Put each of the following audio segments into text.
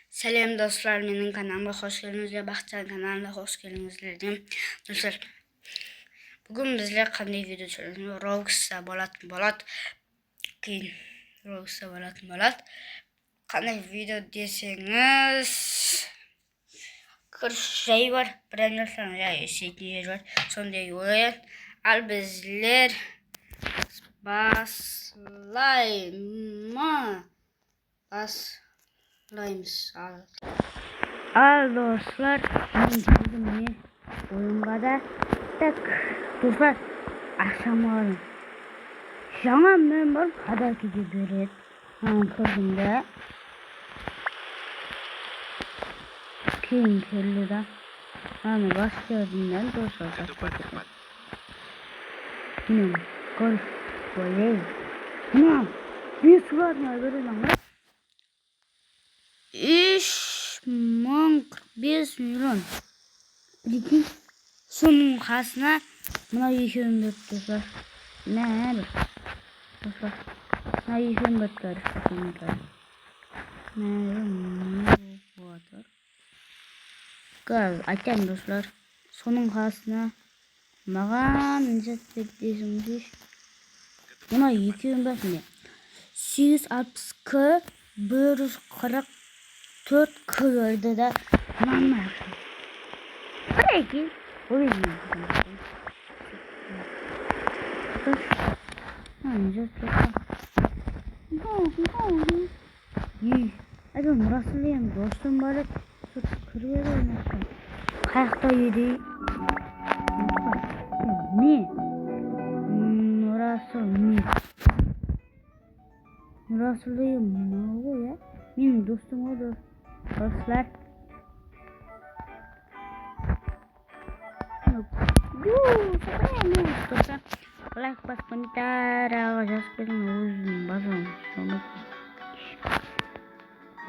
Selam dostlar, benim kanalıma hoş geldiniz. Bahçen kanalına hoş geldiniz dedim. Dostlar, bugün bizle qanday video çekiyoruz? Roblox'ta bolat. Keyin Roblox'ta bolat. Qanday video deseniz, şey var. Birinci sana ya şey var. Sonday oyun. Al bizler başlaymış. Al dostlar, şimdi oyunға da dostlar ақшам алып жаңа мен бар подаркиге береді. Көрдім де кейін келді да аны бас көрдім достар. Мен көріп қойайын. Мына бес сұрағына беремін ба? 3,45 milyon. Прикинь, соның қасына мына екеуін берді достар. Не бір достар, мына екеуін берді көрсетіңіздер. Не болады? Айтайын достар, соның қасына маған жетпеді десеңдер. Мына екеуін берді. 860 144 kırdı da nanlar. Peki, o yüzden. Hadi Nurasılıyım dostum böyle kırıyor olmasın. Kayakta yedi. Ne? Nurasıl ne? Nurasılıyım ne oluyor ya? Benim dostum odur. Dostlar. Dostlar. Like bas komentar alacağız. Benim uzun bazım.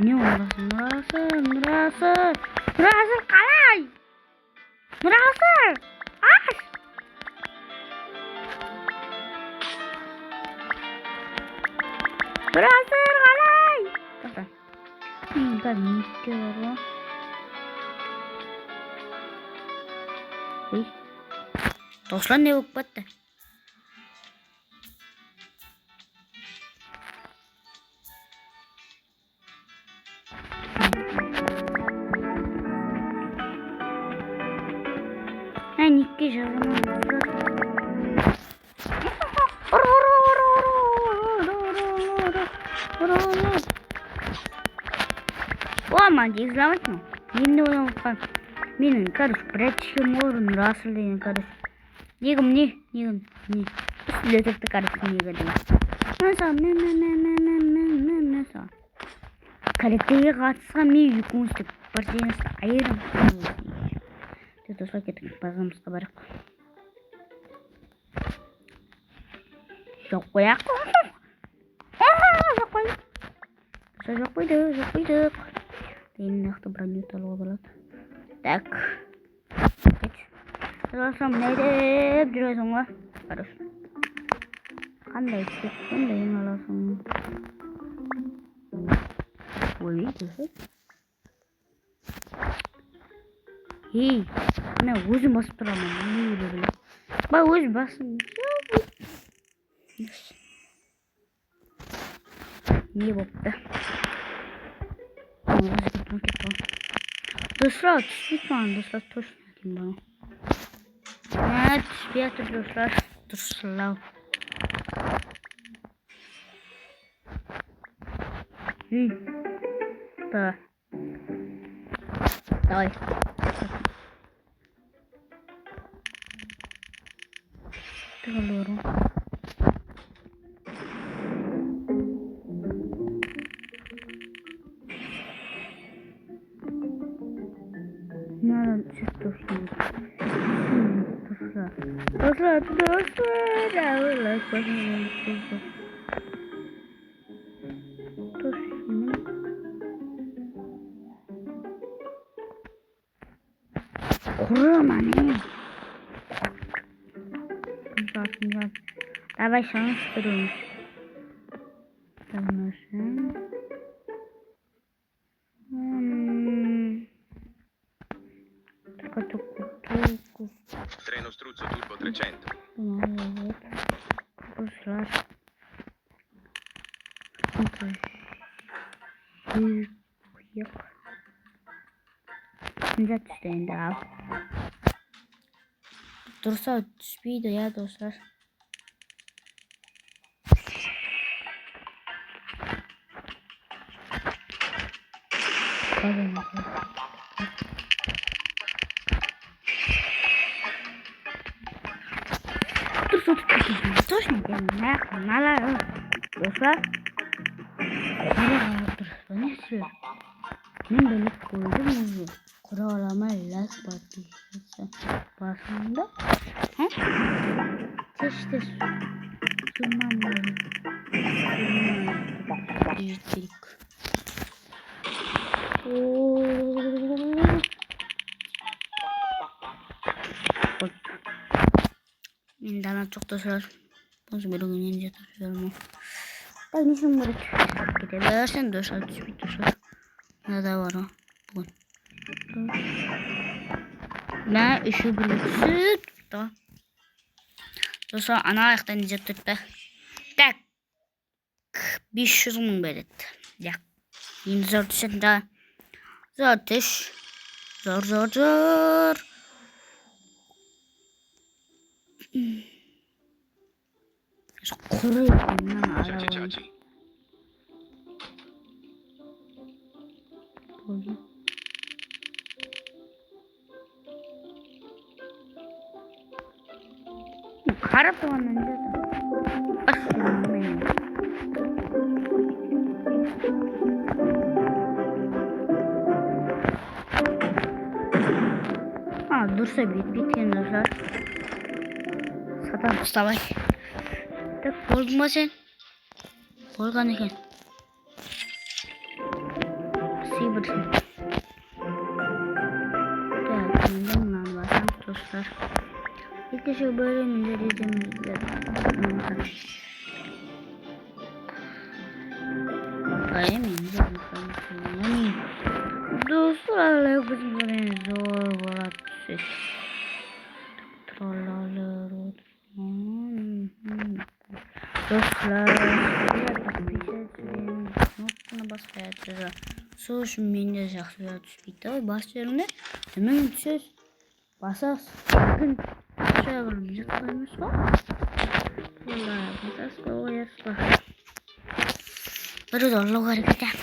Ne olmasın? Nurasıl kalay. Nurasıl. Aç. Nurasıl kalay. Dostlar. Enggak mikir loh. Wih, dostlar ne bukbat da. Nikki jarım. Aman izlemek mi? Yine oynamak. Benim karış bırakışım olur Nurasılıyım karış. Негім не? Үстілі тіпті қарысын егеді. Mesela Karakтерге қатысқан мен екеуміздік бір жеңісті айырым. Достар кеттік базамызға барық. Жоқ қояқ. Жоқ қойдық. Енді нақты бронет алуға болады. Так. Достар не деп жүресің ғой? Қараш. Қандай ең аласың? Ой, достар. Ей, мына өзім басып тұрамын. Не өлі. Ба өзім басым. Не бопты? Достар, түсіппен, достар, точно екен ба. Түспейді достар, дұрыслау. Давай. Тығылыру. Надо чисто снять. Достар, лайк басыңыздар. Құрыманы. Давай шанс береміз. Tamam. Treno struzzo turbo 300. Dostlar. Yok. Güzel tüsteğinde al. Dursa speed ya dostlar. Точно надо достlar. Neyse. Ben böyle koydum. Kuralama las partisi basında. Test. Sürmem. Elektrik. Daha çok da sürer. Nasıl böyle oynayınca da sürmem. Tak nisem böyle gidebilirsin. Dostlar düşmüyor. Ne de var o. Bugün. Ben işi birisi tuttu. Dostlar ana ayaktan iyice tuttu. Tak. 500 bin veretti. Ya. Yine zor düşende. Zor düş. Zor. Kuru yapayım lan arabayı. Kara puanın da. Aslında benim. Dursa bitken dostlar. Satan ustavay. Tak bolma sen. Bolgan eken. Sibir. Tak bundan basam dostlar. İlk şu bölümde izlemizde. Aynen mi? Dostlar kızım zor var. Trollalar. Dostlar. Noktasına basacağız. Sonuç menüye şahsiyet düşmekte. Başlarında hemen düşeceğiz. Basas. Bakın. Şöyle koymuş var. Vallahi basas koyuyoruz. Baru zorlu hareketler.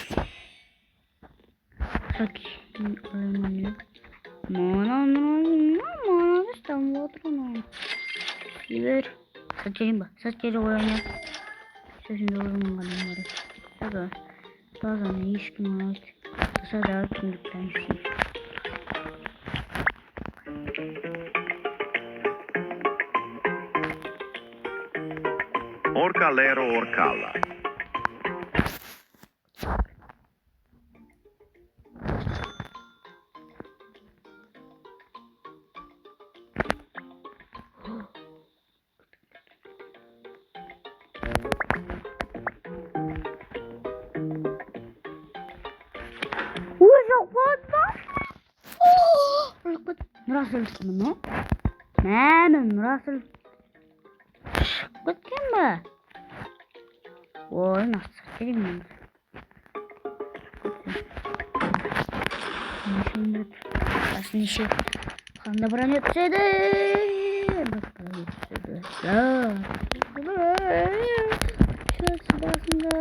Çok iyi. Mana İstanbul oturun. Gider. Saçayım bak. Saçları oynayalım. Sözünde oynayalım var. Tabii. Bazen iş günü ait. Sadece kimlikten şey. Orcalero Orcala. Merasıl mı? Ne? Merasıl. Bakayım mı? Oy nasıl satayım ben? Aslında şey. Kanda buranı yetseydi.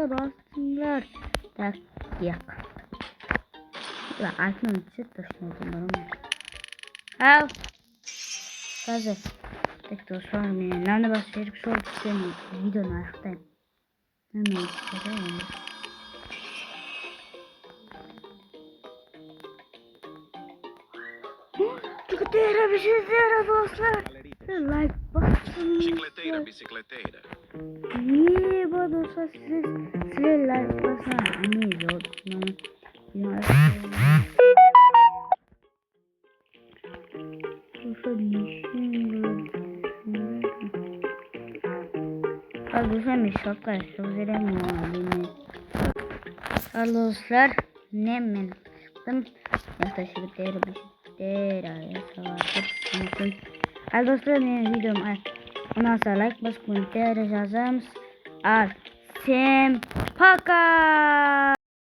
Basınlar. Tak yak. Ya altına çıt taşımadım ben. Al. Gazel. Tek dostlar mı? Nerede başlayıp şu istemiyorum. Videonun ayaktayım. Hemen istedim. Çok değerli bir şey dostlar. Like basın. Bicicleteira. İyi bu dostlar size like basın. Anne yok. Arkadaşlar şapka sözlerim var. Arkadaşlar ne ben çıktım yaklaşık değerli bir şey. комментээр ясагаарсан. Достlar benim videoma ondan like bas комментээр жазамыз. Всем пока!